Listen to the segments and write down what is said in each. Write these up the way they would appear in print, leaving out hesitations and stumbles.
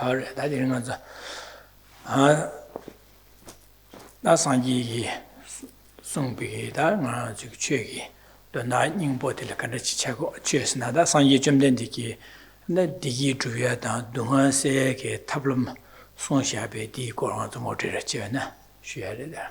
Alright, that is that's on ye song be that man to check the night in bottle kind of chichago chess now that's on ye jump then the digi to ya down don't say tablum son shabe di go on to more direction share there.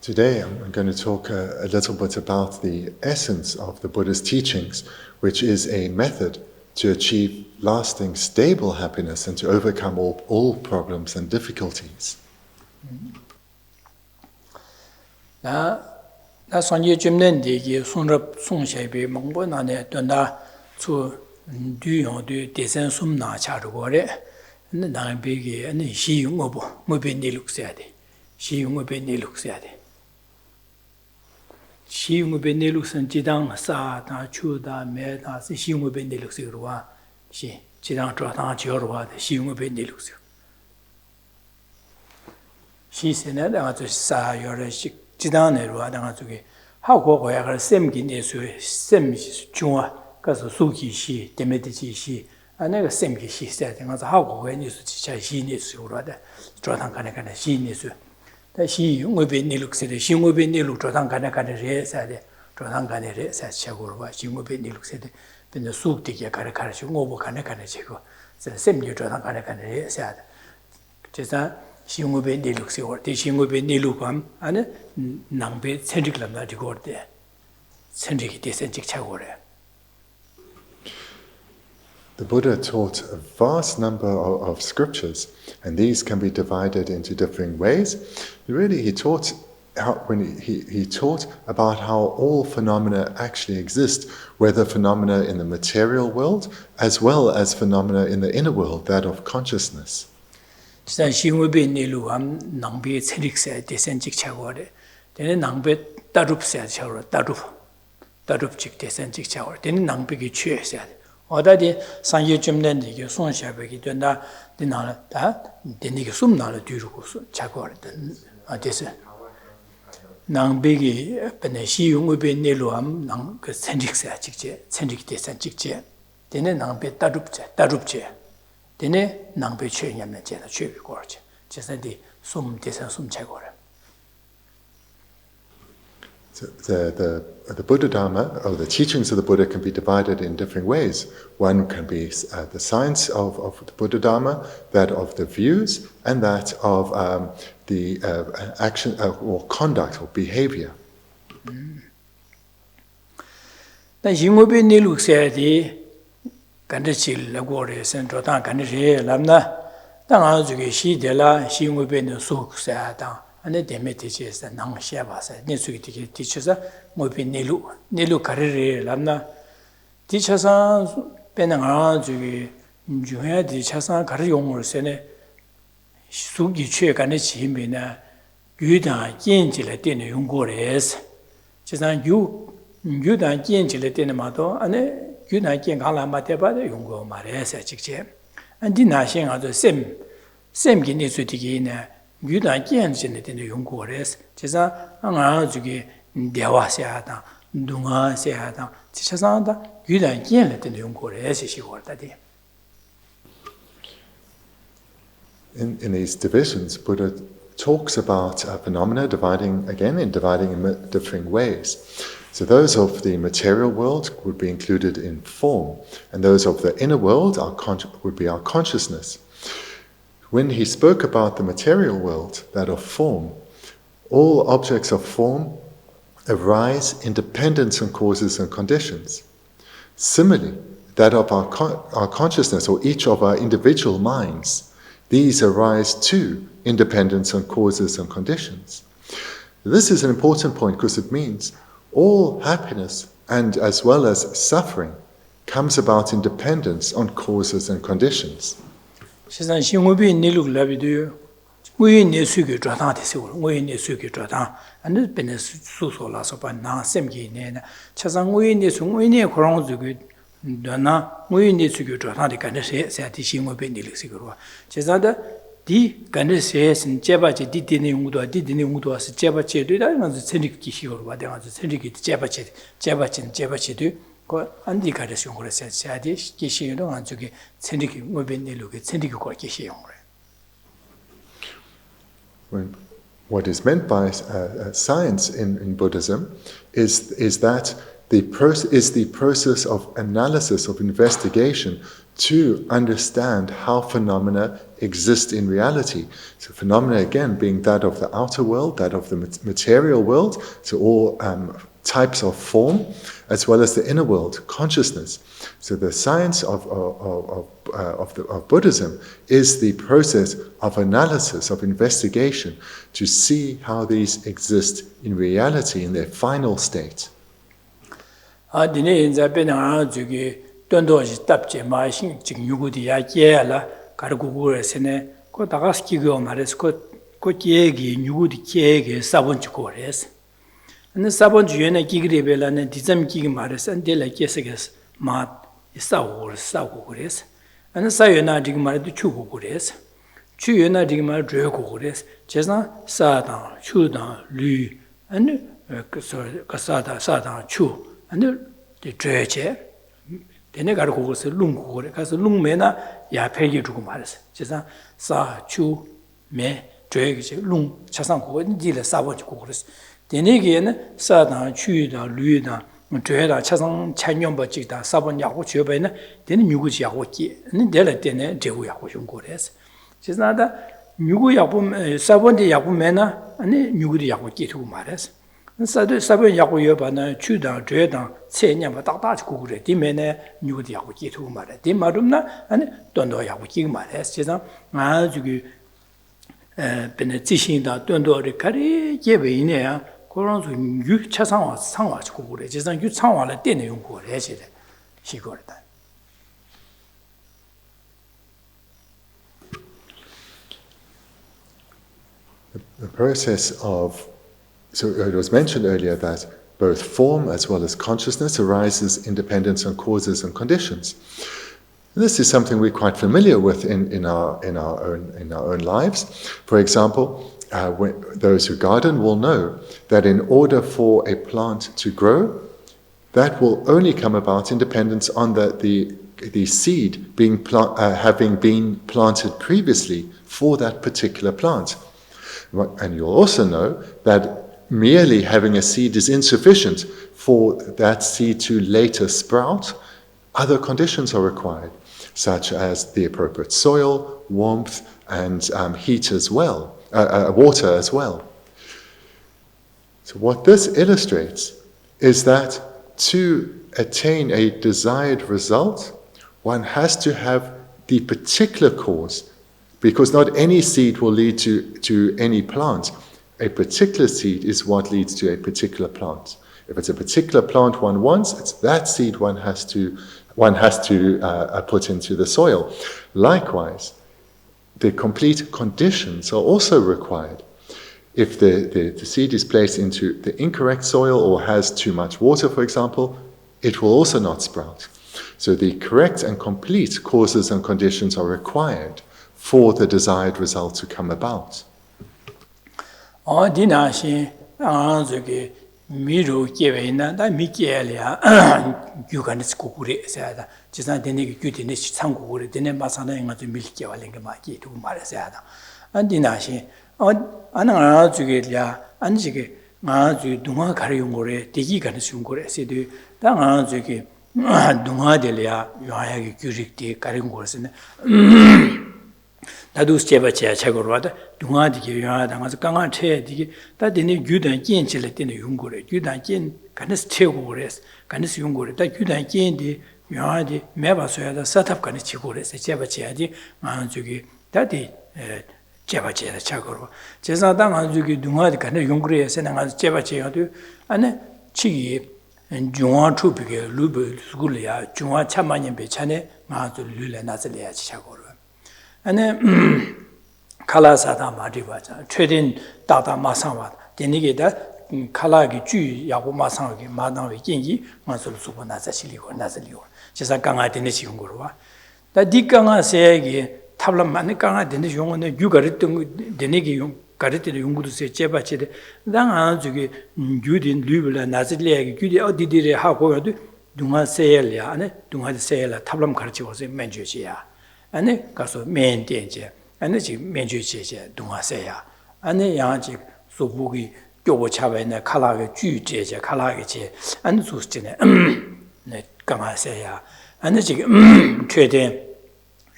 Today I'm going to talk a little bit about the essence of the Buddha's teachings, which is a method to achieve lasting, stable happiness and to overcome all problems and difficulties. That's on your gymnastic, you soon up song shape, Mongbonane, Donna, to do descend some nature or and the nine big and she mobile, moving looks at it. She moving looks at it. She moving looks and Jidang, Sa, Chuda, Meda, she moving looks at she Jidang Tratan Chorwa, she moving looks. She said, I to Sa, your Jidan, how go I same guineas, same Chua, because Suki, she, Demetici, she, I never same she said, and how when you teach she needs to rather, Trotan Kanaka, she needs to. That she will be Nilux, she will be Nilu, Trotan Kanaka, said, Trotan Kanaka, said Chagurwa, she will be Nilux, then the soup take a Kanaka, she will be Kanaka, the same new Trotan Kanaka said. Just that. She will be Niluxi or she will be Nilukam and Nambe Centriclam that you got there. Centric descentic chagore. The Buddha taught a vast number of scriptures, and these can be divided into different ways. Really, he taught he taught about how all phenomena actually exist, whether phenomena in the material world as well as phenomena in the inner world, that of consciousness. She will be Niluam, Nambe Centric descentic chagore. Then Nambe Darup said, Darup chick descentic chagore. Then Nambe Chue said. Or that is Sanye Jumden, your son Shabaki, Dunda, Dinala, then you sum nala Durus, Chagor, this Nambigi, Beneshi will be Niluam, Nang Centric Centric descentic chair. Then Nambe Darup chair. Then Nambe Che Yamajana Chevi Gorge, just like the Sum Desasum Chagore. The Buddha Dharma, or the teachings of the Buddha, can be divided in different ways. One can be the science of the Buddha Dharma, that of the views, and that of the action or conduct or behavior. Then you will be Niluxi. Candichil, Lagore, Central Tank, and Lamna, Tangazuki, she de la, she will be in the souk, and the demetiches and Nang Shabas, Nitsuki teachers, will be Nilu Carrere, Lamna, teachers on Penangazuki, Juha, the Chasan Carrion or Sene, Sugi check and it's him in a Yudan Gengilatin Yungores, Chesan you Yudan Gengilatin Mato, and you know, can't call them about the Yungo Mares at Chick. And did not sing out the same guineas to take in a good against in the Yungores, Chesa, Angazuki, Dewaseata, Dunga Seata, Chesanda, good again in the Yungores, she was that day. In these divisions, Buddha talks about phenomena dividing in different ways. So those of the material world would be included in form, and those of the inner world would be our consciousness. When he spoke about the material world, that of form, all objects of form arise in dependence on causes and conditions. Similarly, that of our consciousness, or each of our individual minds, these arise too in dependence on causes and conditions. This is an important point because it means all happiness and as well as suffering comes about in dependence on causes and conditions. We need to get we need to get and it's been a susola so by now, same gain. Chasang we need to crown the good. Donna, we need to get the kind of satisfaction will be in the Lexicura. Chesada, the kind of says in Jabachi didn't was Jabachi, I was the Centric Kishi or what they want to Centric Jabachi, Jabachin, Jabachi, 안디 가르치 용거를 세야지 계시는 안 저기 천리기 뭐변내로게 천리기 거 계시 용거래. What is meant by science in Buddhism is that the process of analysis, of investigation to understand how phenomena exist in reality. So phenomena, again, being that of the outer world, that of the material world, so all types of form, as well as the inner world, consciousness. So the science of Buddhism is the process of analysis, of investigation, to see how these exist in reality, in their final state. 디네 인자베나 저기 돈도지 답제 마신 지금 유구디야 깨라 가르고고에서네 그 다가스키고 말해서 그 계획이 유구디 계획에 사본지고 그래서 근데 사본주에는 기그리벨라는 디점 기기 말해서 안델라 계속해서 마 싸우고 그래서 근데 사유나 지금 말도 추고 그래서 추유나 지금 말 줘고 그래서 제가 사다 추다 류 아니 그 사다 추 아니 죄제 되네 가르고 그래서 룽고 그래 가서 룽매나 야패기 주고 말했어. 제가 사추매 죄게 룽 차상고 니를 싸버지고 그랬어. 되네게는 사다 추다 류다 죄다 차상 찬용버지다 싸버냐고 죄배는 되는 유구지하고기 근데 되네 제고하고 좀 그랬어. 제가 유구하고 싸번데 야고매나 아니 유구리하고기 주고 말했어. 사도 야고 여바나 추다 죄다 세냐마 딱딱고 그래. 디면에 뉴디 야고 기투 말해. 디 말음나 아니 돈도 야고 기 말해. 제가 아주 베네지신다 돈도를 가리 예베이네야. 그런 유 차상화 상화고 그래. 제가 유 상화를 때내 용고 해지래. 시거다. The process of So it was mentioned earlier that both form as well as consciousness arises in dependence on causes and conditions. And this is something we're quite familiar with in our own lives. For example, those who garden will know that in order for a plant to grow, that will only come about in dependence on the seed having been planted previously for that particular plant. And you'll also know that merely having a seed is insufficient for that seed to later sprout. Other conditions are required, such as the appropriate soil, warmth, and heat as well, water as well. So what this illustrates is that to attain a desired result, one has to have the particular cause, because not any seed will lead to any plant. A particular seed is what leads to a particular plant. If it's a particular plant one wants, it's that seed one has to put into the soil. Likewise, the complete conditions are also required. If the seed is placed into the incorrect soil or has too much water, for example, it will also not sprout. So the correct and complete causes and conditions are required for the desired result to come about. 디나시 저기 미로 계획이나 다 미계리아 유간스 고구리 해야다. 지산 되는 규定참고를 되는 마사나 인가도 밀게 wallen 게 맞기 두 말해야다. 디나시 아나 저기야 안지게 아주 동화 가려운 거래 대기 가는 쉬운 거래 세도 당 저기 동화들이야 요하게 규칙대 가려운 거였네. 나도 제바체 책으로 와도 동아디게 요하다가서 강한 체디게 다되는 유단 kiến 질 때는 용거래 유단 kiến 간스 채고 그래서 간스 용거래 다 유단 kiến 디 요하디 매바서야다 세탑 간스 치고 그래서 제바체야디 저기 다디 제바체다 책으로 제사당 저기 동아디 간스 용거래에서 내가 제바체야도 안에 치기 중앙 초비게 루브 스쿨이야 중앙 참만년 배찬에 마저 류래 나슬이야 책으로 안에 칼라사다 마디바자 최근 다다 마상와 되니게다 칼라기 주 야고 마상하게 마당의建议 마술 수고 나자실리고 나슬리고 제사 강화 되는 시간 거로와 다 디강화 세게 탑람만 강화 되는 용어는 유가르던 되니게 용 가르때 용구도 세 제바치데 당아 저기 유딘 류블라 나슬리에게 규디 어디디레 하고도 dunga seya ane dunga seya tablam kharchi wase menju chiya ane kaso men tenje ane ji menju cheje dunga seya ane yang ji sobugi gyobo chabe ne khalage ju jeje khalage che ane susjine ne kama seya ane ji 최대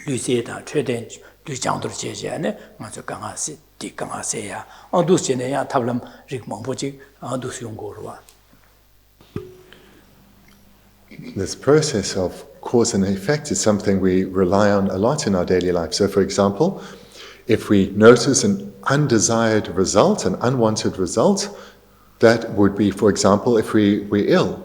류세다 최대 류장도 제제 ane ngaso kama se di kama seya andu sine ya tablam rik mongboji andu syongorwa. This process of cause and effect is something we rely on a lot in our daily life. So, for example, if we notice an undesired result, an unwanted result, that would be, for example, if we're ill.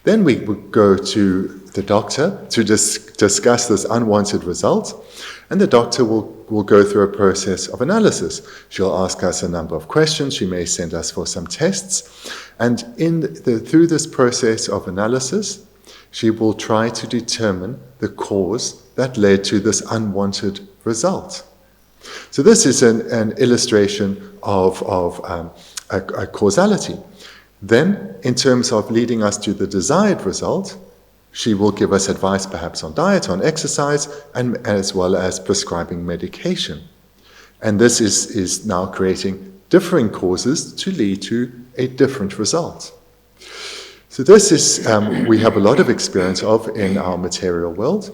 Then we would go to the doctor to discuss this unwanted result, and the doctor will go through a process of analysis. She'll ask us a number of questions, she may send us for some tests, and through this process of analysis, she will try to determine the cause that led to this unwanted result. So this is an illustration of a causality. Then, in terms of leading us to the desired result, she will give us advice perhaps on diet, on exercise, and as well as prescribing medication. And this is now creating differing causes to lead to a different result. So this is, we have a lot of experience of in our material world,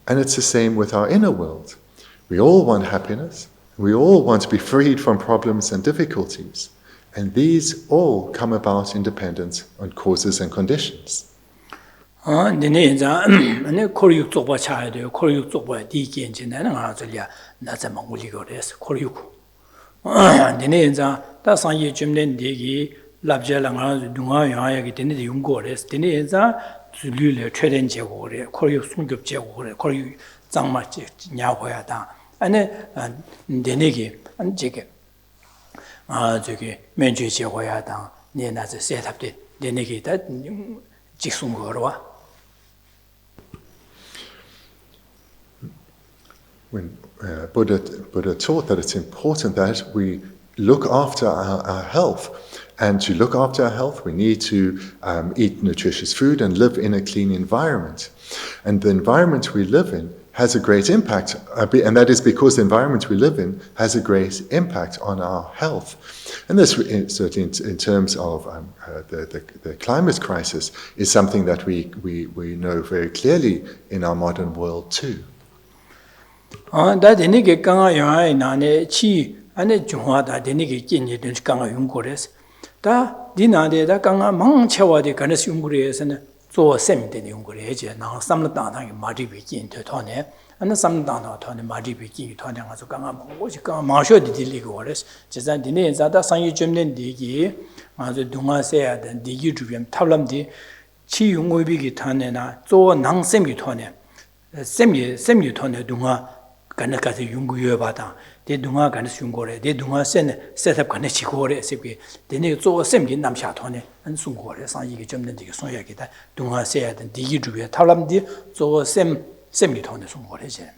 and it's the same with our inner world. We all want happiness, we all want to be freed from problems and difficulties, and these all come about in dependence on causes and conditions. labjala nga dunga ya gi tene de yungo res tene za zulu le chheden je go re khoryu sunggyop je go re khoryu zangma je nya ho ya da ane dene gi an je ge 저기 menju je ho ya da ne na ze set up de dene gi da ji sung go ro. When Buddha taught that it's important that we look after our health. And to look after our health, we need to eat nutritious food and live in a clean environment. And the environment we live in has a great impact, and that is because the environment we live in has a great impact on our health. And this, certainly in terms of the climate crisis, is something that we know very clearly in our modern world too. 다 디나데다 강아 망쳐와데 가네스 용구리에서는 조 셈데 용구리에제 나 삼르다당이 마디비긴 되토네 안나 삼르다나 토네 마디비긴 토네 가서 강아 뭐지 강아 마셔디 딜리고 그래서 제가 디네 자다 상유 점된 디기 아주 동아세야 된 디기 주변 탑람디 치 용고비기 타네나 조 낭셈이 토네 셈이 토네 동아 간나까지 용구여 받아 대 동아 간스 용고래 대 동아 센 셋업 간에 지고래 세비 대네 조 셈기 남샤 토네 안 송고래 상이게 점는 되게 소야기다 동아 세야 된 디기 주변 탑람디 조 셈이 토네 송고래제.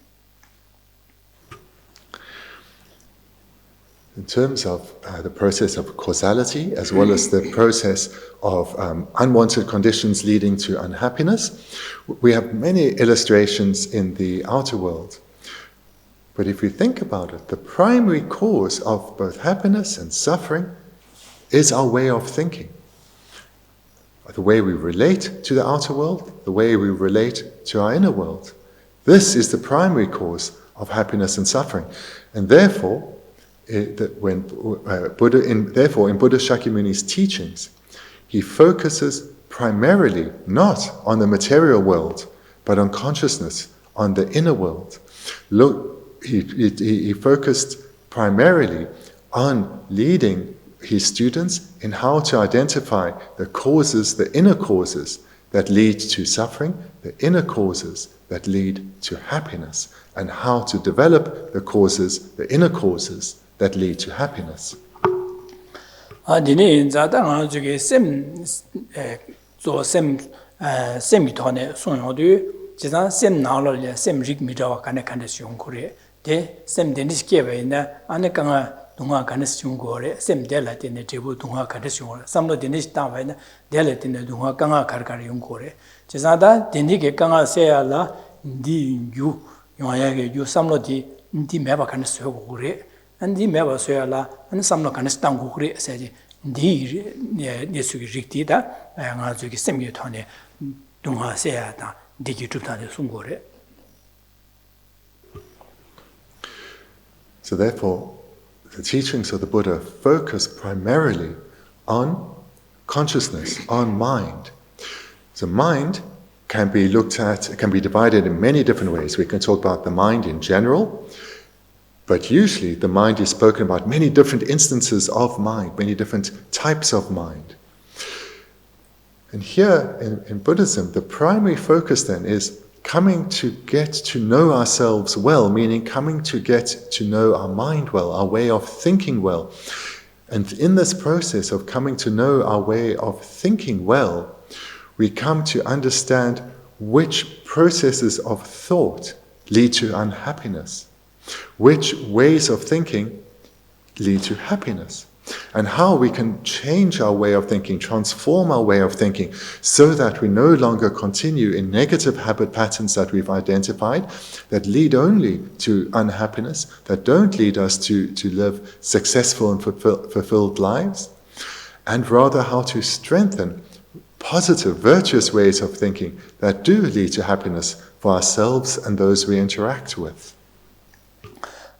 In terms of the process of causality, as well as the process of unwanted conditions leading to unhappiness, we have many illustrations in the outer world. But if we think about it, the primary cause of both happiness and suffering is our way of thinking. The way we relate to the outer world, the way we relate to our inner world. This is the primary cause of happiness and suffering. And therefore, in Buddha Shakyamuni's teachings, he focuses primarily not on the material world, but on consciousness, on the inner world. He focused primarily on leading his students in how to identify the causes, the inner causes that lead to suffering, the inner causes that lead to happiness, and how to develop the causes, the inner causes that lead to happiness. 데 셈 데니스 게베나 안에 강아 Dunga Kanis Chungore, same Dela in the Tibu Dunga Kanis, some of the Nish Tavana, Delet in the Dunga Kanga Karkari Yungore. Chisada, Dindike Kanga Seala, Di you, you some of the Meva Kanis Hogure, and the Meva Seala, and some of Kanis Tangure said, Di Nesugitida, and Azuki Semutone, Dunga Seata, Digi Tutan Sungore. So therefore, the teachings of the Buddha focus primarily on consciousness, on mind. So mind can be looked at, it can be divided in many different ways. We can talk about the mind in general, but usually the mind is spoken about many different instances of mind, many different types of mind. And here in Buddhism, the primary focus then is coming to get to know ourselves well, meaning coming to get to know our mind well, our way of thinking well. And in this process of coming to know our way of thinking well, we come to understand which processes of thought lead to unhappiness, which ways of thinking lead to happiness, and how we can change our way of thinking, transform our way of thinking, so that we no longer continue in negative habit patterns that we've identified, that lead only to unhappiness, that don't lead us to live successful and fulfilled lives, and rather how to strengthen positive, virtuous ways of thinking that do lead to happiness for ourselves and those we interact with.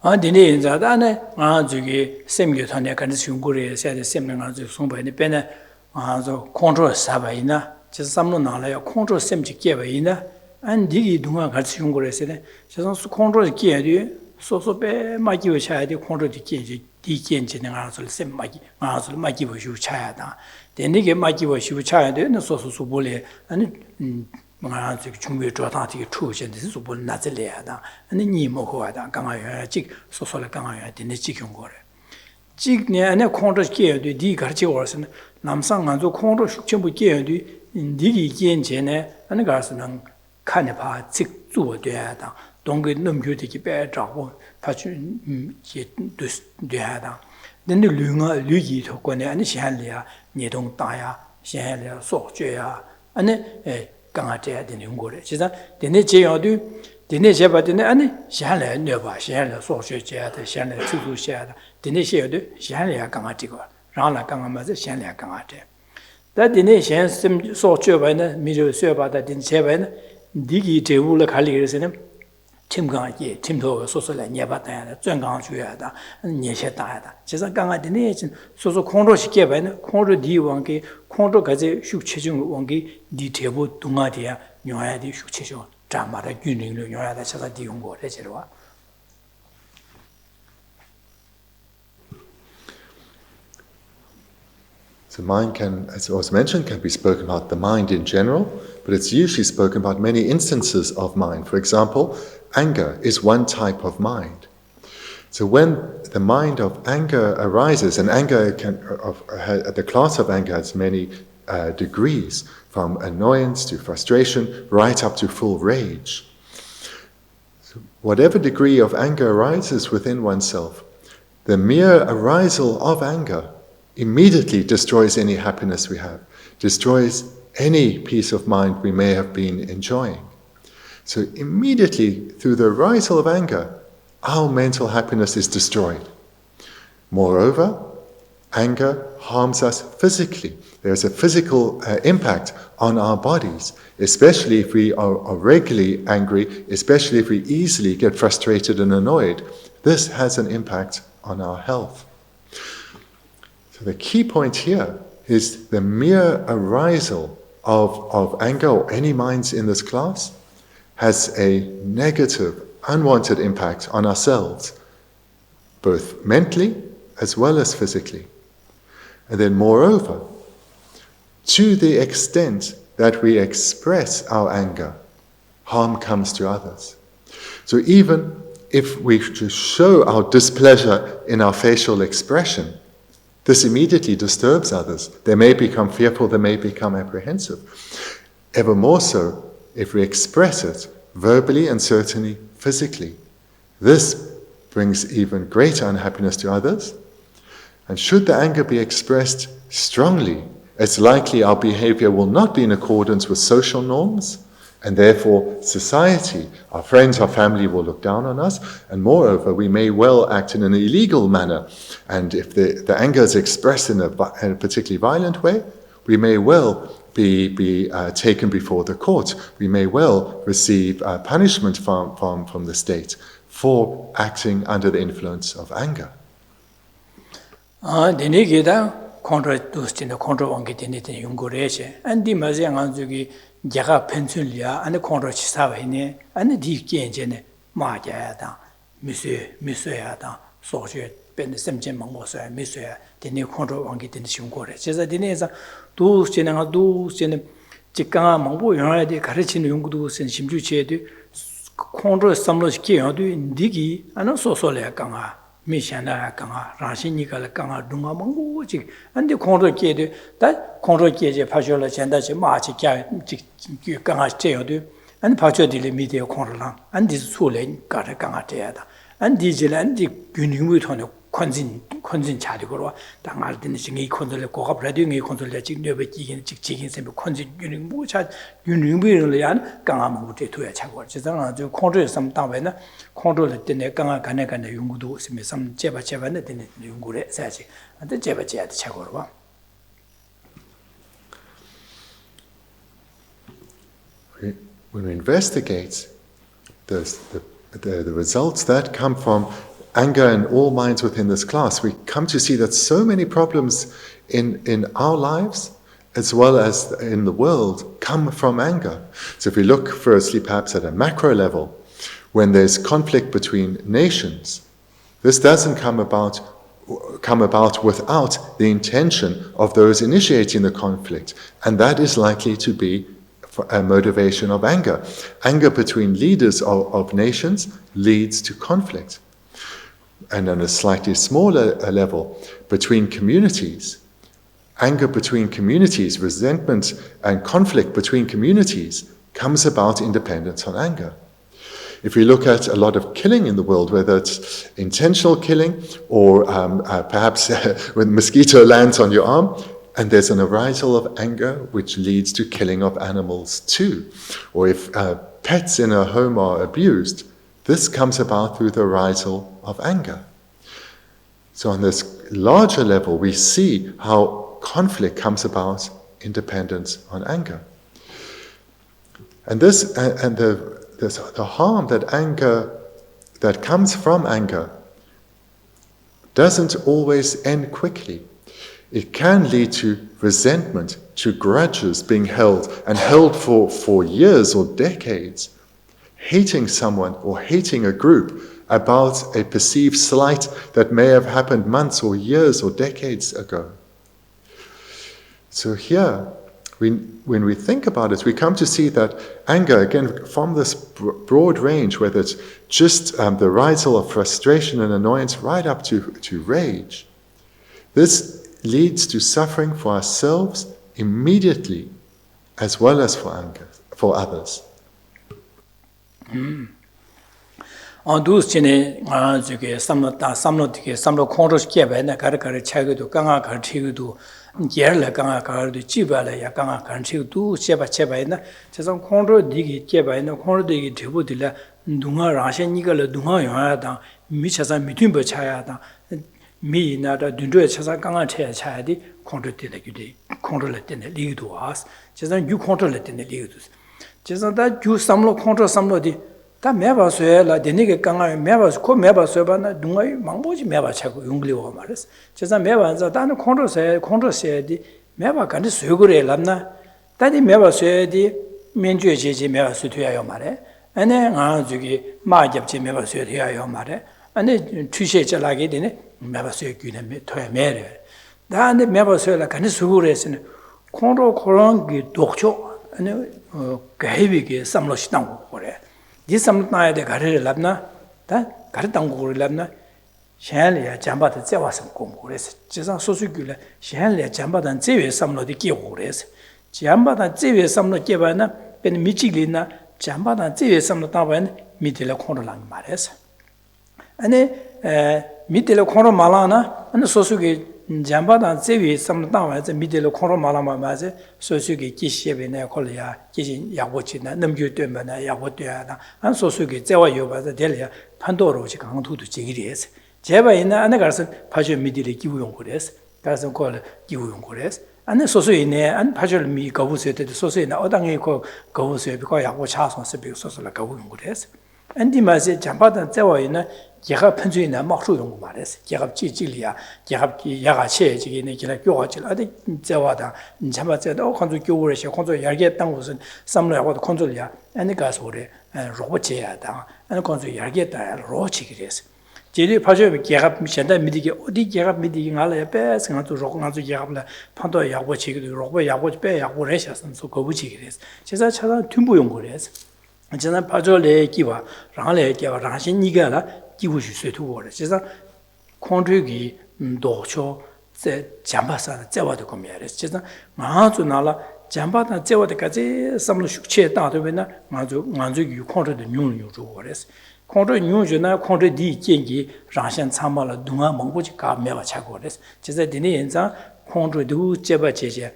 Dini Zadane, Azuki, Semutone, Kanishunguri, said the same Sumba in the Pena, control Sabaina, just some Nala, control Semji Kiavaina, and Digi Dunga Katshunguri said, just also control Kiadu, so be Maki was child, control the Kiji, Dikin, and same Maki was you child. Then they get Maki was you child, and so Subule, and Chumbi Jotati Trush, and this is Subul Nazalea, and the Nimohoada, Ganga Chick, Sosola Ganga, the Chickungore. Chick near and a control care, the D. Garchi Orson, Namsang and the control Chumbu care, in Digi Gene, and the Garson Canepa, Chick to Deada, don't get no beauty bear trouble, touch Deada. Then the Lunga, Luigi, Tokone, and Shanlia, Nedong Daya, Shanlia, Soja, and a Gangate, the Nungore. She's a the nature do, the nature but the Annie, Shanlia, never, Shanlia, Soja, the Shanlia, Tutu Shad, the nature do, Shanlia Gangatigo, Rana Gangamaza, Shanlia Gangate. That the nation seemed so sure by the middle server that in Seven, Digi Teula Kaliris in him. Tim Gangi, Tim Toga, Social and Yabata, Zungang Juada, and Yeshatada. Just a Ganga the nation, so Conro Shikevan, Conro D. Wangi, Conro Gaze, Shuchung Wangi, detail Tungadia, Nuadi Shuchicho, Jamada, Guning, Nuada, Sala Diungo, etc. So mind can, as was mentioned, can be spoken about the mind in general, but it's usually spoken about many instances of mind. For example, anger is one type of mind. So when the mind of anger arises, and anger the class of anger has many degrees, from annoyance to frustration, right up to full rage. So whatever degree of anger arises within oneself, the mere arisal of anger immediately destroys any happiness we have, destroys any peace of mind we may have been enjoying. So immediately, through the arisal of anger, our mental happiness is destroyed. Moreover, anger harms us physically. There's a physical impact on our bodies, especially if we are regularly angry, especially if we easily get frustrated and annoyed. This has an impact on our health. So the key point here is the mere arisal of anger or any minds in this class has a negative, unwanted impact on ourselves, both mentally as well as physically. And then moreover, to the extent that we express our anger, harm comes to others. So even if we just show our displeasure in our facial expression, this immediately disturbs others. They may become fearful, they may become apprehensive. Ever more so if we express it verbally and certainly physically. This brings even greater unhappiness to others, And should the anger be expressed strongly, it's likely our behavior will not be in accordance with social norms, and therefore society, our friends, our family will look down on us, and moreover, we may well act in an illegal manner. And if the anger is expressed in a particularly violent way, we may well be taken before the court. We may well receive punishment from the state for acting under the influence of anger. Contra dostina contra wangi tene yungoreche andi mazang anzugi jaga pensulia and contra chisavine and di genjene ma jada monsieur ada soje ben semjen mangmoso monsieur tene contra wangi tene yungore 제가 디네자 두 진행아 두 진행 직강 망보 영화에 가르치는 연구도 센 심주체도 contra 삼로시키야도 니기 아는 소소래 강아 미션나 강아 라신이가 강아 동아 망고지 안데 콘로께도 다 콘로께제 파쇼라 전다지 마치 갸 강아 제요도 안 파쇼딜이 미디어 콘로랑 안디 소래 가르 강아 돼야다 안디질 안디 균형을 터는 컨진 차리고로 당할 때는 이 컨트롤 고급 라디오의 컨트롤에 지금 지긴 셈 컨진 균형 뭐차 균형을 위한 강한 무대 도야 차고 지상 아주 컨트롤 섬 다음에는 컨트롤 때문에 강한 간에 연구도 있으면 섬 제바는 되는 연구를 해야지 근데 제바제한테 차고로 봐 When we investigate the results that come from anger in all minds within this class, we come to see that so many problems in our lives as well as in the world come from anger. So if we look firstly perhaps at a macro level, when there's conflict between nations, this doesn't come about without the intention of those initiating the conflict, and that is likely to be a motivation of anger. Anger between leaders of nations leads to conflict. And on a slightly smaller level, between communities, anger between communities, resentment and conflict between communities comes about in dependence on anger. If we look at a lot of killing in the world, whether it's intentional killing or perhaps when a mosquito lands on your arm, and there's an arousal of anger which leads to killing of animals too. Or if pets in a home are abused, this comes about through the arousal of anger. So on this larger level, we see how conflict comes about in dependence on anger. And this and the harm that comes from anger doesn't always end quickly. It can lead to resentment, to grudges being held for years or decades. Hating someone or hating a group about a perceived slight that may have happened months or years or decades ago. So here, when we think about it, we come to see that anger, again, from this broad range, whether it's just the arousal of frustration and annoyance right up to rage, this leads to suffering for ourselves immediately as well as for others. Dus chine 저게 삼로 콘로스 개배나 가르가르 차기도 강아 가르치기도 예를 강아 가르도 집발에 야 강아 가르치기도 제바이나 저선 콘로 디기 개배나 콘로 디기 되보들라 누가 라신이가를 누가 영하다 미쳐서 미tum버 차야다 미나다 둔도에 차서 강아 차야디 콘로 되게 콘로를 되는 리도 와스 저선 유 콘로를 되는 리도 저선 다주 삼로 콘로 삼로디 다 매바서야 되니게 강아 매바서 코 매바서바나 동아이 망보지 매바차고 용글이와 말았어. 제가 매바서 다는 콘트로세디 매바 간데 수요그래 람나 다디 매바서야디 면주제지 매바서 돼야요 말해. 안에 저기 마접지 매바서 돼야요 말해. 안에 취세절하게 되네 매바서 규네 토야 매래. 다데 매바서야 간데 수요그래서는 콘로 그런 독초 안에 가해비게 삼로시당 그래. This sometimes the Gare Labna, that Gartangur Labna, Shanley, Jamba, the Zewasam Gomores, Jason Sosugula, Shanley, Jamba, and Zewe, some of the Gores, Jamba, and Zewe, some of the Gavana, Ben Michilina, Jamba, and Zewe, some of the Tavan, Midela Cornolang Mares. And Midela Corno Malana, and the Sosugi 잠바단 제위 삼다와제 미들로 코로마라마마제 소수기 기시베네 콜이야 기신 야고치나 넘규되면은 야고되야다 안 소수기 제와 요바자 될이야 판도로지 강도도 지기리에서 제바 있는 안에 가서 파주 미들이 기우용 그래서 가서 콜 기우용 그래서 안에 소수이네 안 파주를 미 거부세도 소수이나 어당에 그 거부세 비고 야고 차선서 비 소수라 거부용 그래서 안디마세 잠바단 제와 있는 계합 편주이나 막수용 말했어. 계합 지질이야. 계합 야가체 지기네 기라 교가질 어디 제와다. 잠바제도 컨조 교우르시 컨조 열게 땅 무슨 삼로하고도 컨조리야. 아니 가서 그래. 로봇제야다. 아니 컨조 열게다. 로치기래서. 제리 파저 계합 현대 미디게 어디 계합 미디게 알아야 배 생각도 로고가서 계합라 판도 야고 지기도 로고 야고 배 야고래셔서 거부지기래서. 제가 찾아 튜브용 거래서. 저는 파저레 기와 랑레 기와 랑신이가라 기부시 쇠투고래. 그래서 콘트리기 도초 제 잠바사 제와도 거미야레스. 그래서 마주 나라 잠바다 제와도까지 삼로 숙체 다도베나 마주 콘트리 뉴뉴 주고레스. 콘트리 뉴주나 콘트리 디겐기 랑신 참말라 동아 몽보지 가메와 차고레스. 그래서 디네 인자 콘트리도 제바제제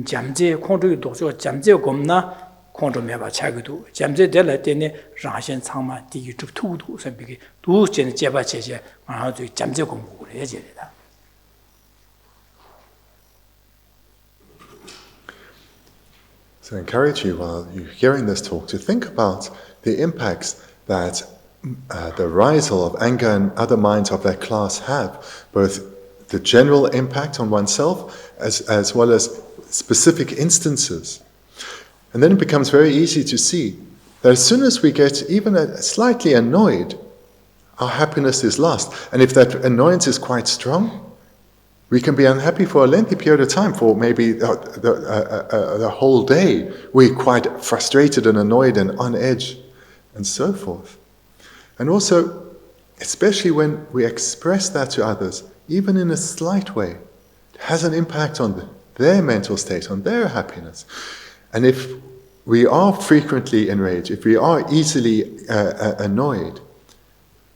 잠제 콘트리 도초 잠제 겁나 콘트리메바 차기도 잠제 될 때네 랑신 참마 디기 투투도 선비기 두전 제바제제 아주 잠제 공부를 해야 되다. So I encourage you while you're hearing this talk to think about the impacts that the arisal of anger and other minds of that class have, both the general impact on oneself as well as specific instances. And then it becomes very easy to see that as soon as we get even slightly annoyed, our happiness is lost. And if that annoyance is quite strong, we can be unhappy for a lengthy period of time, for maybe the whole day. We're quite frustrated and annoyed and on edge and so forth. And also, especially when we express that to others, even in a slight way, it has an impact on their mental state, on their happiness. And if we are frequently enraged, if we are easily annoyed,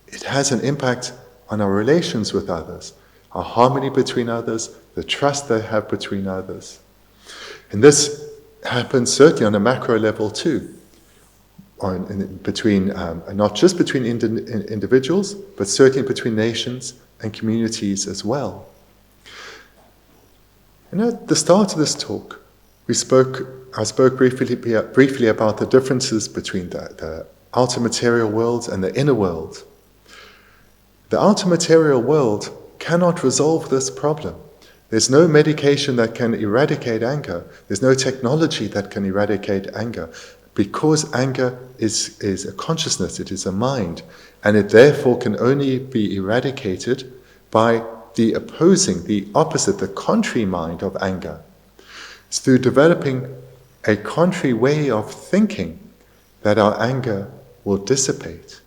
it has an impact on our relations with others, our harmony between others, the trust they have between others. And this happens certainly on a macro level too, between not just between individuals, but certainly between nations and communities as well. And at the start of this talk, I spoke briefly about the differences between the outer material world and the inner world. The outer material world cannot resolve this problem. There's no medication that can eradicate anger. There's no technology that can eradicate anger, because anger is a consciousness, it is a mind, and it therefore can only be eradicated by the opposing, the opposite, the contrary mind of anger. It's through developing a contrary way of thinking that our anger will dissipate.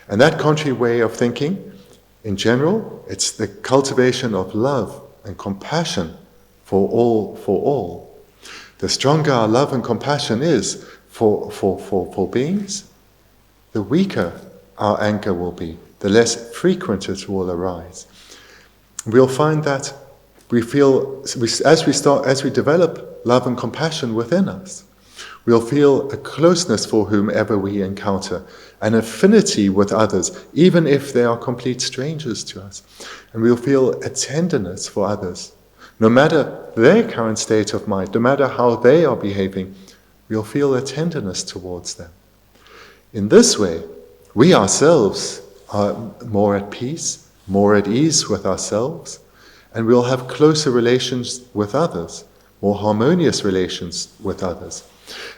And that contrary way of thinking, in general, it's the cultivation of love and compassion for all. The stronger our love and compassion is for beings, the weaker our anger will be, the less frequent it will arise. We'll find that as we develop love and compassion within us, we'll feel a closeness for whomever we encounter, an affinity with others, even if they are complete strangers to us. And we'll feel a tenderness for others. No matter their current state of mind, no matter how they are behaving, we'll feel a tenderness towards them. In this way, we ourselves are more at peace, more at ease with ourselves, and we'll have closer relations with others, more harmonious relations with others.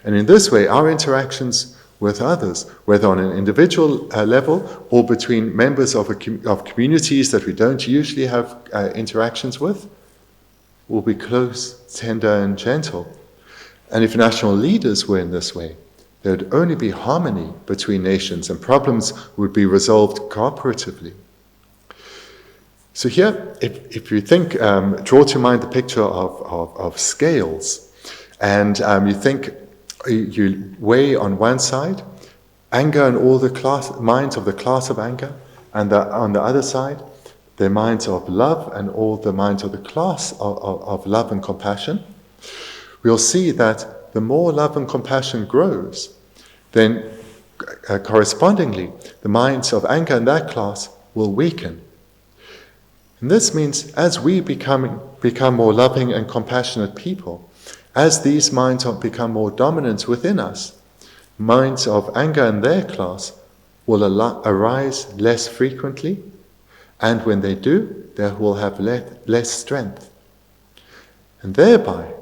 And in this way, our interactions with others, whether on an individual level or between members of communities that we don't usually have interactions with, will be close, tender and gentle. And if national leaders were in this way, there would only be harmony between nations and problems would be resolved cooperatively. So here, if you think, draw to mind the picture of scales, and you weigh on one side anger and all the minds of the class of anger, and on the other side, their minds of love and all the minds of the class of love and compassion, we'll see that the more love and compassion grows, then correspondingly, the minds of anger in that class will weaken. And this means as we become more loving and compassionate people, as these minds become more dominant within us, minds of anger in their class will arise less frequently, and when they do, they will have less strength. And thereby,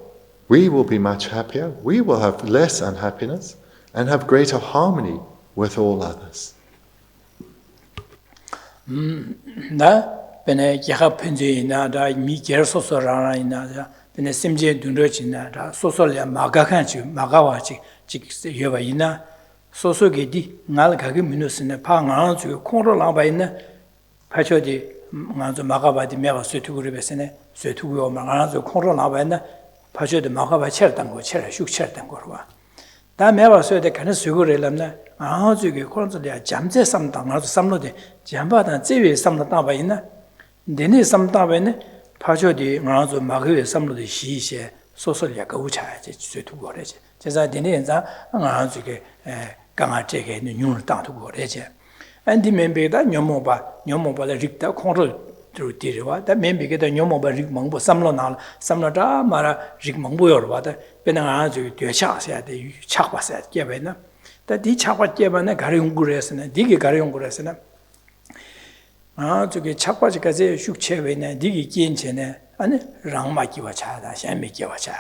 we will be much happier, we will have less unhappiness, and have greater harmony with all others. Bene Geshe Thubten na da mi ger so so ra na da bene simje dun ro chin na da so so le ma ga khan chi ma ga wa chi ye ba ina so so ge di ngal ga ge minus ne pa nga ju khong ro la ba ina pa cho di nga zo ma ga ba di me ba su tu gu be se ne su tu gu ma nga zo khong ro la ba ina pa cho de ma ga ba cher dang go cher shuk cher dang go ba da me ba su de kan su gu re lam na a ju ge khong zo le jam je sam dang nga zo sam lo de jam ba da je we sam da ba ina Dene samtabene 파조디 ngazo magwe samlo 시시에 소설이야 거우차지 쇠두 거래지. 제가 dene enza ngazo 게 강아제게 눈을 따두고 거래지. 안디 멤베다 녀모바를 릭다 콩을 들으디와 다 멤베게다 녀모바 릭망보 삼로나 삼로다 마라 릭망보여 봐다 베나 ngazo 되샤셔야 돼. 착바셔야 깨베나. 다디 착바 깨바나 가령구레스나 디게 가령구레스나 저기 착바지까지 숙체외네 니기 끼인체네 아니 랑마기와 차다 샤미기와 차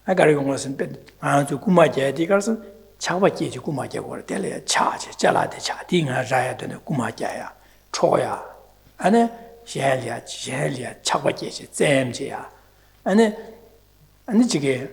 아가리고 무슨 저 구마제 디가서 착바기지 구마제고 될래 차지 잘라대 차 딩아 자야 되는 구마자야 초야 아니 젤리아 착바기지 잼지야 아니 저게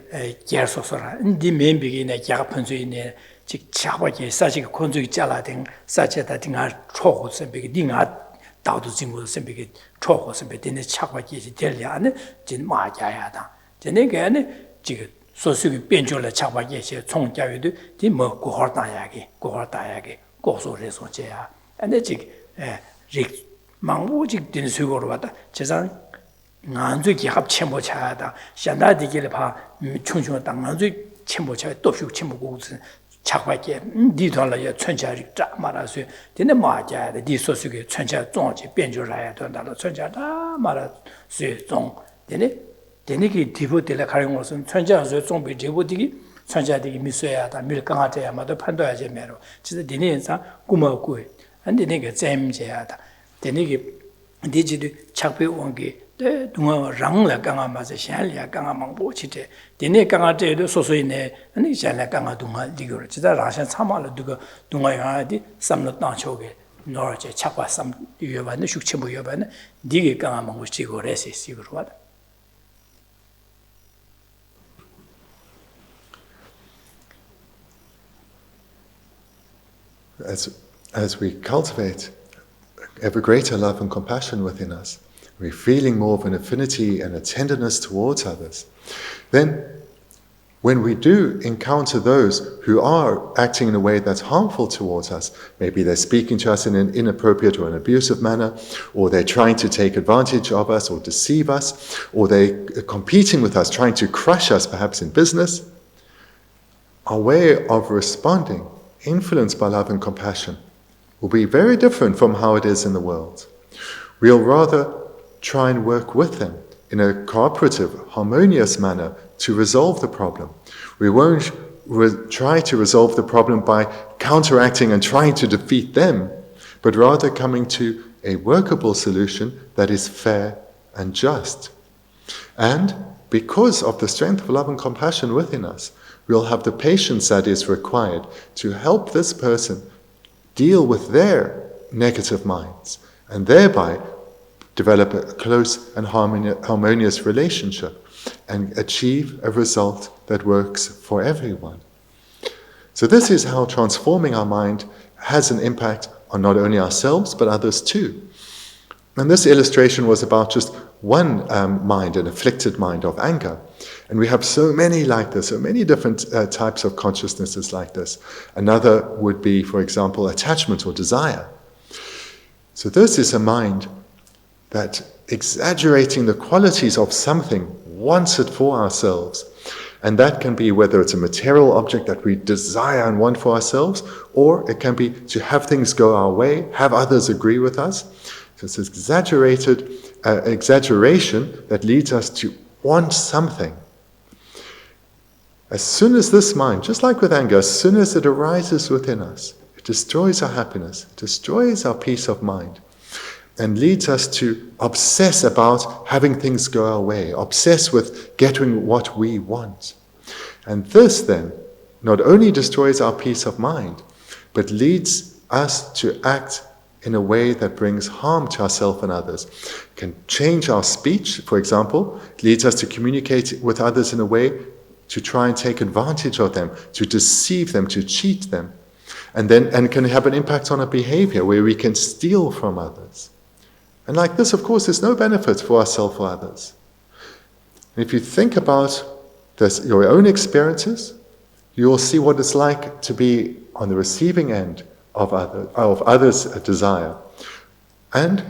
계속서라 니 멤비기네 야가펀주이네 즉 착바기 사지가 건조기 잘라된 사체다 딩아 초고 선비기 딩아 다도 친구들 선배게 초고 선배 되는 착바기지 될려 안에 진 마자야다 전에게 안에 지금 소수기 변조를 착바기지 총자위도 디뭐 고허다야게 고소래서 제야 안에 지금 릭 망부직 된 수고로 왔다 재산 안주기 합체모 차다 현다디길 봐 충충 땅 안주 첨모 차 또슈 첨모 고스 착바게 니돌라야 천자리 쫙 말아서 되네 마자야 디 소수게 천자 종지 변조라야 된다로 천자다 말아서 종 되네 디보텔에 가는 것은 천자서 종비 디보디기 천자디기 미소야다 밀강하자야 마도 판도야지 매로 진짜 되네 인사 꾸마고 안 되네 잼제야다 되네 디지도 착배 온게 동아 랑라 강아 맞아 샬리아 강아 망보치데 디네 강아 때도 소소이네 아니 샬라 강아 동아 디고 진짜 라샤 참말로 두고 동아야디 삼로 땅초게 노르제 착과 삼 유여반의 숙체부 유여반의 디게 강아 망보치고 레세 시그로 와다 As we cultivate ever greater love and compassion within us, we're feeling more of an affinity and a tenderness towards others. Then, when we do encounter those who are acting in a way that's harmful towards us, maybe they're speaking to us in an inappropriate or an abusive manner, or they're trying to take advantage of us or deceive us, or they're competing with us, trying to crush us perhaps in business, our way of responding, influenced by love and compassion, will be very different from how it is in the world. We'll rather try and work with them in a cooperative, harmonious manner to resolve the problem. We won't try to resolve the problem by counteracting and trying to defeat them, but rather coming to a workable solution that is fair and just. And because of the strength of love and compassion within us, we'll have the patience that is required to help this person deal with their negative minds and thereby develop a close and harmonious relationship and achieve a result that works for everyone. So this is how transforming our mind has an impact on not only ourselves but others too. And this illustration was about just one mind, an afflicted mind of anger. And we have so many like this, so many different types of consciousnesses like this. Another would be, for example, attachment or desire. So this is a mind that exaggerating the qualities of something wants it for ourselves. And that can be whether it's a material object that we desire and want for ourselves, or it can be to have things go our way, have others agree with us. So it's exaggerated exaggeration that leads us to want something. As soon as this mind, just like with anger, as soon as it arises within us, it destroys our happiness, it destroys our peace of mind, and leads us to obsess about having things go our way, obsess with getting what we want. And this then not only destroys our peace of mind, but leads us to act in a way that brings harm to ourselves and others. It can change our speech, for example. It leads us to communicate with others in a way to try and take advantage of them, to deceive them, to cheat them. And can have an impact on our behavior where we can steal from others. And like this, of course, there's no benefit for ourselves or others. And if you think about this, your own experiences, you will see what it's like to be on the receiving end of others' desire, and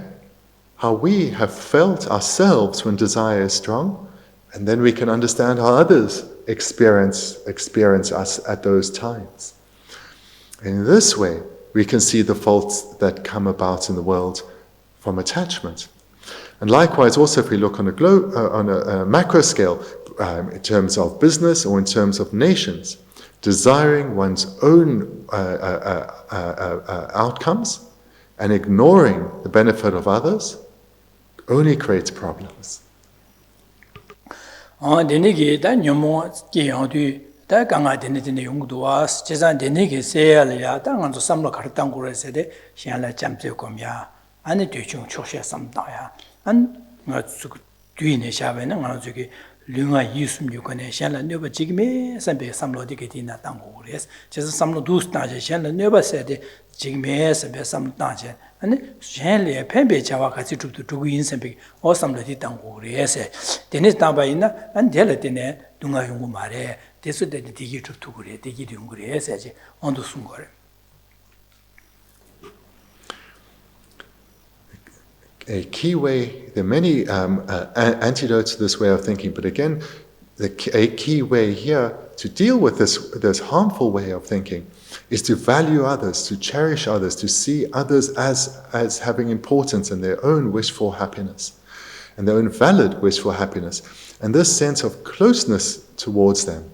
how we have felt ourselves when desire is strong, and then we can understand how others experience us at those times. In this way, we can see the faults that come about in the world from attachment. And likewise, also if we look on a macro scale, in terms of business or in terms of nations, desiring one's own outcomes and ignoring the benefit of others only creates problems. 다 강아 되는 용도와 제산 되는 게 세야야 당한도 삼로 가르당 고래세데 시안라 잠재 거미야 안에 뒤중 초시에 삼다야 안 맞고 뒤에 샤베는 아주기 류가 26권에 시안라 네버 지금에 삼배 삼로디게 디나 당고 그래서 제가 삼로 두스다제 시안라 네버세데 지금에 삼배 삼다제 아니 시안리에 팬배 자와 같이 두고 인생배 어삼로디 당고 그래서 되는 담바이나 안 될래 되네 누가 용고 말해 대수 때 되게 좋고 그래 되게 좀 그래 해야지 언도 쓴 거래. A key way, there are many antidotes to this way of thinking, but again, a key way here to deal with this harmful way of thinking is to value others, to cherish others, to see others as having importance in their own wish for happiness, and their own valid wish for happiness, and this sense of closeness towards them.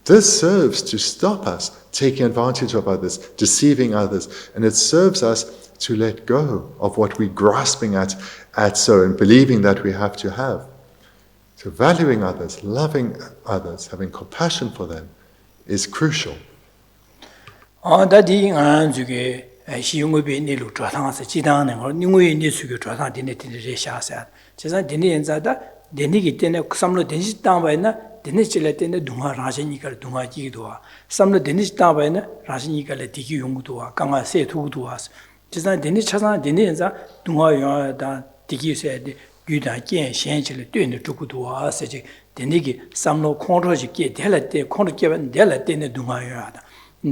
This serves to stop us taking advantage of others, deceiving others, and it serves us to let go of what we're grasping at so and believing that we have to have. So valuing others, loving others, having compassion for them is crucial. 다디 안주게 시용업에 내로 조상서 지당하는 거 능우에 내수교 조상 되네 샤사. 제가 되네 연자다 되니기 때문에 그 삼로 된시 땅바이나 데니치레 때네 동화 라신이가 동화지도와 삼로 데니치다바에나 라신이가 디기 용도와 강아 세투도와 지산 데니 차산 데니자 동화요다 디기세데 유다 겐 현실에 되는 두고도와 세지 데니기 삼로 콘로지게 될때 콘로게는 될 때네 동화요다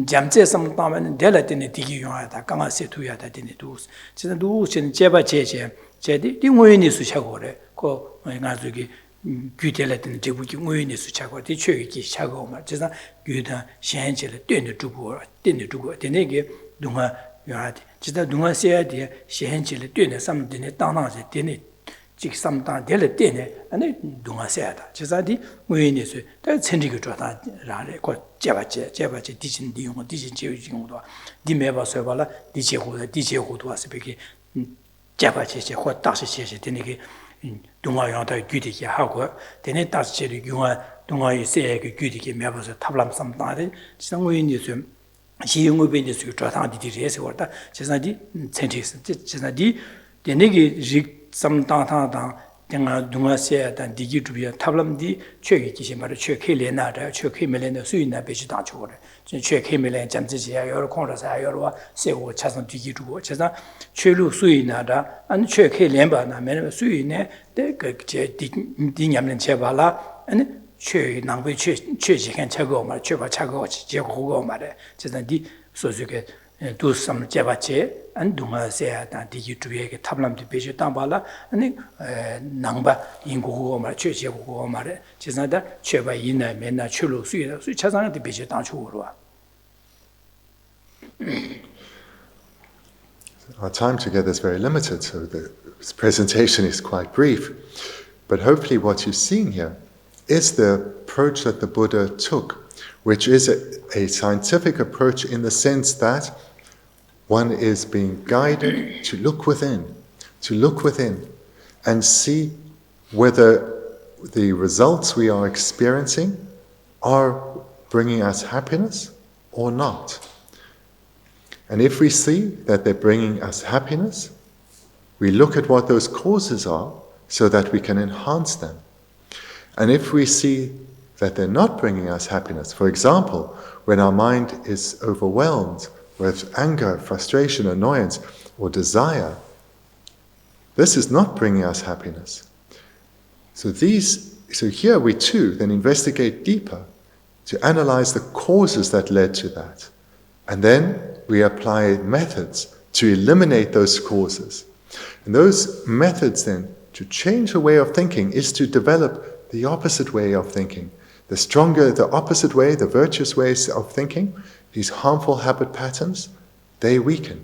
잠재 삼다면 될 때네 디기 용하다 강아 세투야다 데니도 지산 두신 제바 제디 링오인이 수샤고래 그 가지고 규дел했던 제부기 모인의 수차고 대체기 차고 말 제가 규다 현실에 되는 두고 되네게 동화 요하데 지다 동화 세야데 현실에 되는 삼드네 땅나서 되네 직 삼당 될 때네 아니 동화 세야다 제가디 모인의 수 다 천리가 좋다 라래 고 제바제 디진 디용 디진 제우징도 디메바서 발라 디제고도 와스베기 제바제 고 다시 제제 되네게 동화용다 규칙이 하고 되네 다시를 용화 동화의 세계 규칙이 매버서 탑람 삼다데 상호인이 좀 시용업에 대해서 조사하디디에서 왔다 제사디 센티스 제사디 되네게 직 삼다다다 내가 동화세다 디기주비야 탑람디 최기 기시 말을 최케레나다 최케멜레나 수인나 베지다 초거래 최케멜레 잠지지야 여러 콘라사 여러와 세고 차선 디기주고 제사 최루 수인나다 안 최케렘바나 매는 수인네 대그제 디냠는 제발라 아니 최 낭배 최지간 차고 말 최바 차고 제고고 말에 제사 디 소수게 do some Jebache and Dunga say that the Yutuye Tablam to Beju Tambala and Namba in Goma, Church Goma, Chisnada, Cheba Ina, Mena Chulu, which has on the Beju Tanchurua. Our time together is very limited, so this presentation is quite brief. But hopefully what you've seen here is the approach that the Buddha took, which is a scientific approach in the sense that one is being guided to look within and see whether the results we are experiencing are bringing us happiness or not. And if we see that they're bringing us happiness, we look at what those causes are so that we can enhance them. And if we see that they're not bringing us happiness, for example, when our mind is overwhelmed with anger, frustration, annoyance, or desire, this is not bringing us happiness. So here we too then investigate deeper to analyze the causes that led to that. And then we apply methods to eliminate those causes. And those methods then, to change a way of thinking, is to develop the opposite way of thinking. The stronger the opposite way, the virtuous ways of thinking, these harmful habit patterns, they weaken.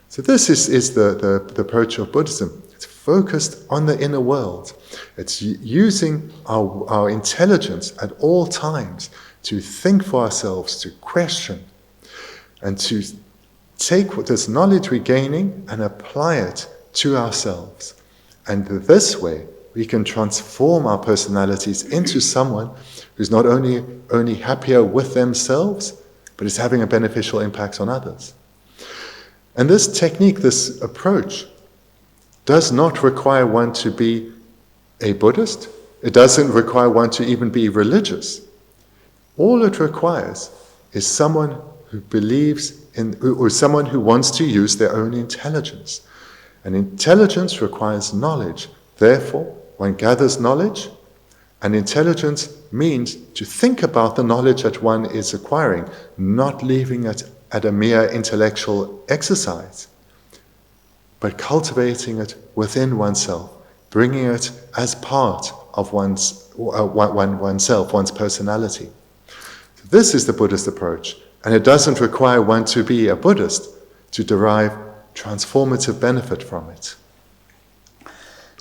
So this is the approach of Buddhism. It's focused on the inner world. It's using our intelligence at all times to think for ourselves, to question, and to take this knowledge we're gaining and apply it to ourselves. And this way, we can transform our personalities into someone who's not only happier with themselves, but is having a beneficial impact on others. And this technique, this approach, does not require one to be a Buddhist. It doesn't require one to even be religious. All it requires is someone who believes in, or someone who wants to use their own intelligence. And intelligence requires knowledge. Therefore, one gathers knowledge, and intelligence means to think about the knowledge that one is acquiring, not leaving it at a mere intellectual exercise, but cultivating it within oneself, bringing it as part of oneself, one's personality. This is the Buddhist approach. And it doesn't require one to be a Buddhist to derive transformative benefit from it.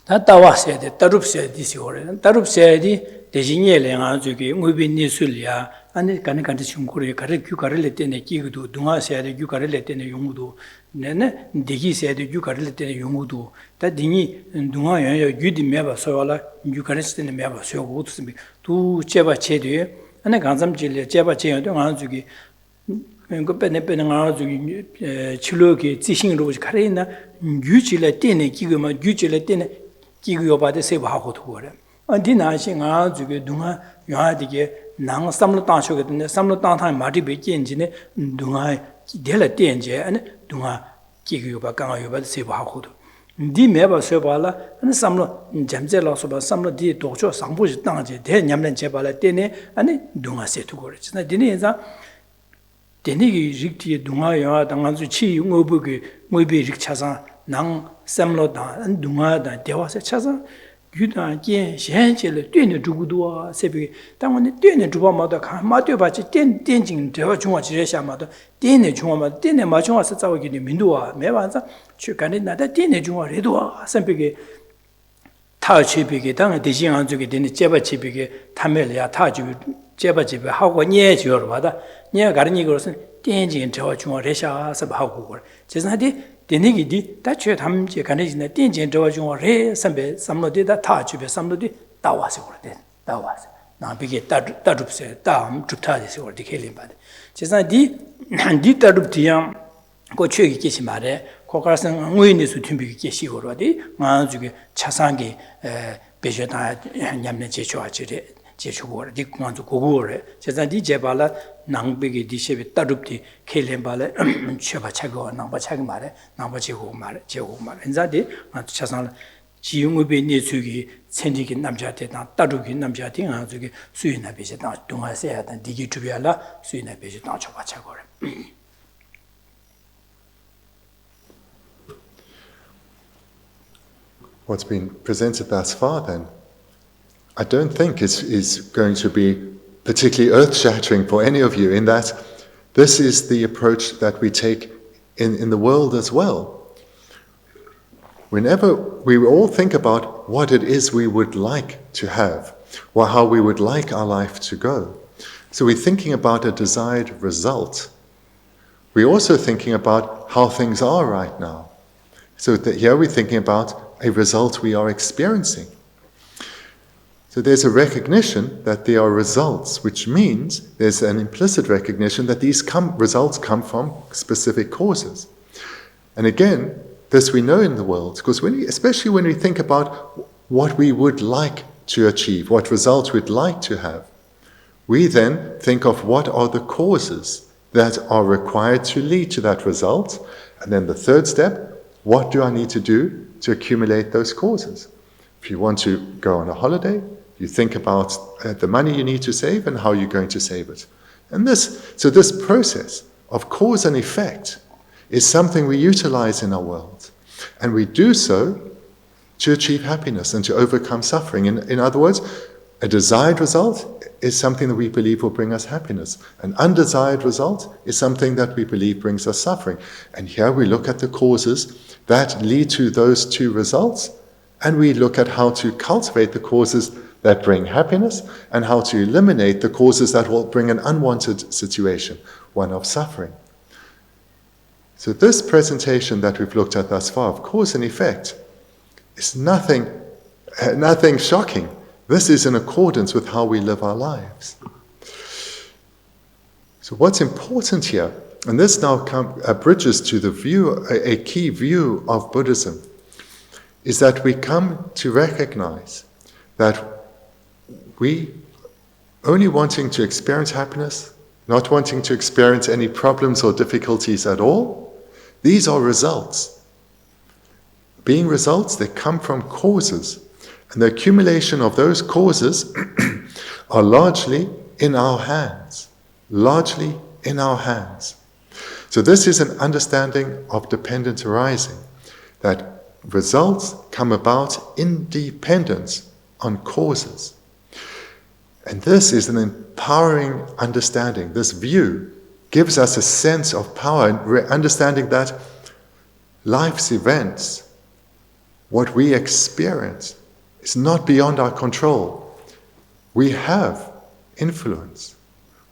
Tawa said, Tarup said this order. Tarup said, the Genla Anzuki, moving Nisulia, and the Kanakantishunguri, Karekukarelete, Kigudu, Dunga said, Yukarelete, Yumudu, Nene, Digi said, Yukarelete, Yumudu, that Dini, Dunga, Yudi Meva Sola, Eucharist and Meva, so good to me, two Cheva Chedi, and a Gansam Chile, Cheva Che, Anzuki. Chiloki, Zixing Rose Karina, Gucci Latine, Kiguma, Gucci Latine, Kiguba by the Save Hako to water. And dinner, she answered to get Dunga, you had to get Nang Samlotan sugar, and Samlotan time, Marty begins in it, Dunga, Della Danger, and Dunga, Kiguba, Ganga, by the Save Hako. Di Meba Sobala, and some Jamzella Soba, some of the doctor, some bush danger, then Yamlan Chebala Dene, and Dunga said to words. And dinner. Bendigo Rikti Dunga, Danganzu Chi, Mobugi, Mobi Rikchaza, Nang, Samloda, and Dunga, there was a chaza. Yudan, Yen, Shenchel, Dune Jugudua, Sebi, Tangan, Dune Jubamada, Matubachi, Denging, Jewachuma, Jeshamada, Dene Juma, Dene Machuma Satawaki, Mindua, Mevanza, Chukanina, Dene Juma, Redua, Sempigi, Tachipigi, Tanga, Dijin Anzuki, Dene Jebachipigi, Tamelia, Taju, Jebachi, how one year your mother, near Garnigos, Denging, Jewachuma, Resha, Sabahawar. Jesnadi, Denigidi, that you ham Jacanese, Denging, Jewachuma, Re, some of the touch, some of the Tawas or then. Tawas. Now begin that Tarup said, Tam, Tutalis or the killing body. Jesnadi, Ditarupiam, Gochi Kishimare, Kokasan, Winnis with Timbi Kishi already, Manzuki, Chasangi, Bejata, Yamne Jechuachi. Jechuor, Dick Manzu Kugure, Chazadi Jebala, Nang Bigi Dishevi Tarupti, Kelembale, Chebachago, Nambachagmare, Nambachihumare, Jehumar, and Zadi, Chasan, Chiumubi Nitsugi, Sendiki Namjati, Taruki Namjati, Anzuki, Suina Bijat, Dunga said, and Digi Tubiala, Suina Bijat, Chopachagore. what's been presented thus far then, I don't think is going to be particularly earth-shattering for any of you, in that this is the approach that we take in the world as well. Whenever we all think about what it is we would like to have, or how we would like our life to go, so we're thinking about a desired result. We're also thinking about how things are right now. So that here we're thinking about a result we are experiencing. So there's a recognition that there are results, which means there's an implicit recognition that these results come from specific causes. And again, this we know in the world, because especially when we think about what we would like to achieve, what results we'd like to have, we then think of what are the causes that are required to lead to that result. And then the third step, what do I need to do to accumulate those causes? If you want to go on a holiday, you think about the money you need to save and how you're going to save it. And this process of cause and effect is something we utilize in our world. And we do so to achieve happiness and to overcome suffering. In other words, a desired result is something that we believe will bring us happiness. An undesired result is something that we believe brings us suffering. And here we look at the causes that lead to those two results, and we look at how to cultivate the causes that bring happiness and how to eliminate the causes that will bring an unwanted situation, one of suffering. So this presentation that we've looked at thus far of cause and effect is nothing shocking. This is in accordance with how we live our lives. So what's important here, and this now bridges to the view, a key view of Buddhism, is that we come to recognize that we only wanting to experience happiness, not wanting to experience any problems or difficulties at all, these are results. Being results, they come from causes. And the accumulation of those causes are largely in our hands. Largely in our hands. So this is an understanding of dependent arising, that results come about in dependence on causes. And this is an empowering understanding. This view gives us a sense of power, understanding that life's events, what we experience, is not beyond our control. We have influence.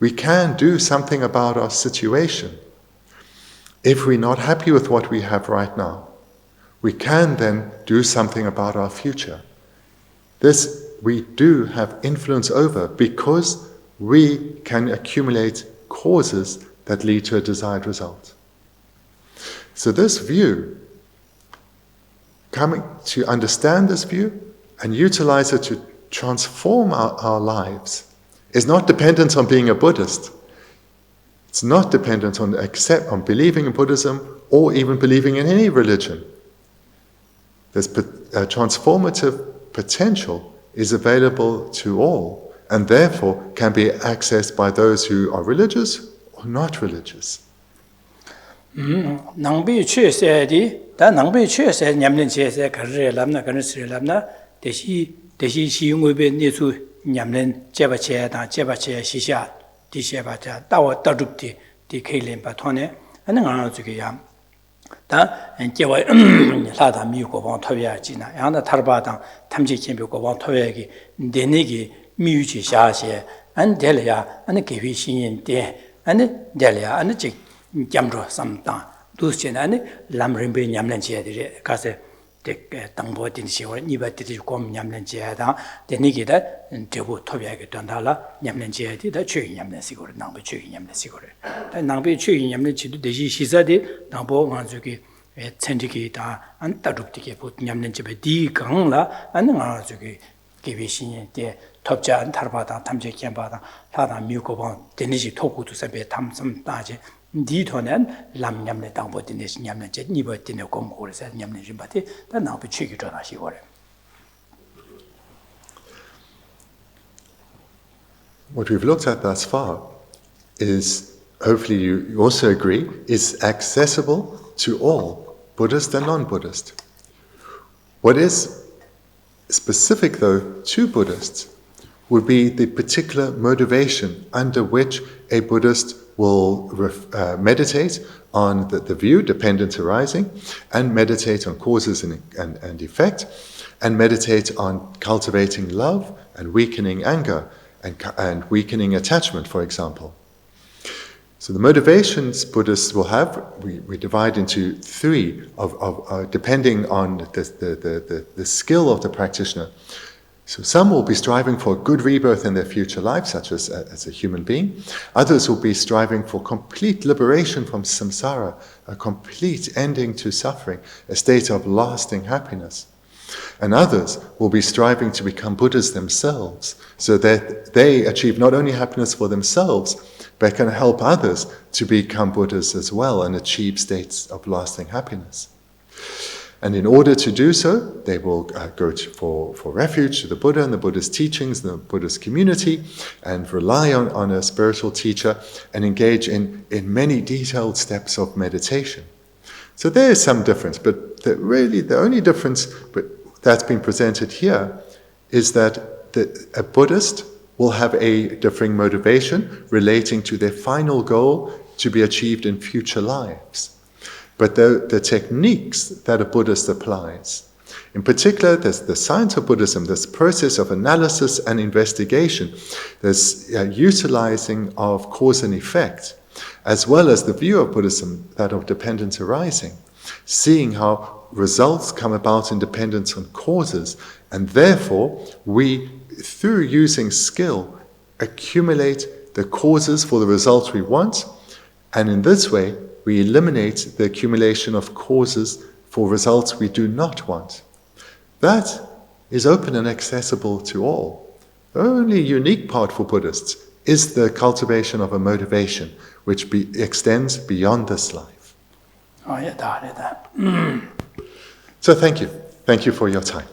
We can do something about our situation. If we're not happy with what we have right now, we can then do something about our future. This we do have influence over because we can accumulate causes that lead to a desired result. So this view, coming to understand this view and utilize it to transform our lives, is not dependent on being a Buddhist. It's not dependent on believing in Buddhism or even believing in any religion. This transformative potential is available to all, and therefore can be accessed by those who are religious or not religious. Nangbi chue se di, da nangbi chue se nyamlen che se karre lamna karre sre lamna deshi shi ngube nesu nyamlen jeba che da jeba che shisha di sheba cha dawa darup di kailen ba thone ane ngana zuge ya 다 제와 라다 미고 본 토야지나 양다 타르바당 탐지 캠비 고본 토야기 내내기 미유지 샤세 안 될야 안 개비 신인데 안 될야 안 직 잠로 삼다 두시나니 람림베 냠len지에들이 가세 당보딘 시월 니바티지 곰 냠len지에다 내내기다 제부 토야기 된다라 냠len지에다 최이 냠len시고를 남부 최이 냠len시고를 남부 최이 냠len지도 대시 시사데 남보 만주기 천지기다 안따룩디게 보 냠len지베 디강라 안나 저기 개비신인데 톱자 안 타르바다 탐제 캠바다 라다 미고본 데니지 토구도 sab에 탐섬 따지 니토는 람냠네 당보디네시 냠네제 니버디네 공고르서 냠네 좀바티 다 나부 취기 전하시고래. What we've looked at thus far is, hopefully you also agree, is accessible to all, Buddhist and non-Buddhist. What is specific though to Buddhists would be the particular motivation under which a Buddhist will meditate on the view, dependence arising, and meditate on causes and effect, and meditate on cultivating love and weakening anger and weakening attachment, for example. So the motivations Buddhists will have, we divide into three, depending on the skill of the practitioner. So some will be striving for a good rebirth in their future life, such as a human being. Others will be striving for complete liberation from samsara, a complete ending to suffering, a state of lasting happiness. And others will be striving to become Buddhas themselves, so that they achieve not only happiness for themselves, but can help others to become Buddhas as well and achieve states of lasting happiness. And in order to do so, they will go for refuge to the Buddha and the Buddha's teachings, the Buddha's community, and rely on a spiritual teacher and engage in many detailed steps of meditation. So there is some difference, but the only difference that's been presented here is that a Buddhist will have a differing motivation relating to their final goal to be achieved in future lives. But the techniques that a Buddhist applies, in particular, there's the science of Buddhism, this process of analysis and investigation, there's utilizing of cause and effect, as well as the view of Buddhism, that of dependence arising, seeing how results come about in dependence on causes, and therefore we, through using skill, accumulate the causes for the results we want, and in this way we eliminate the accumulation of causes for results we do not want. That is open and accessible to all. The only unique part for Buddhists is the cultivation of a motivation which extends beyond this life. So thank you. Thank you for your time.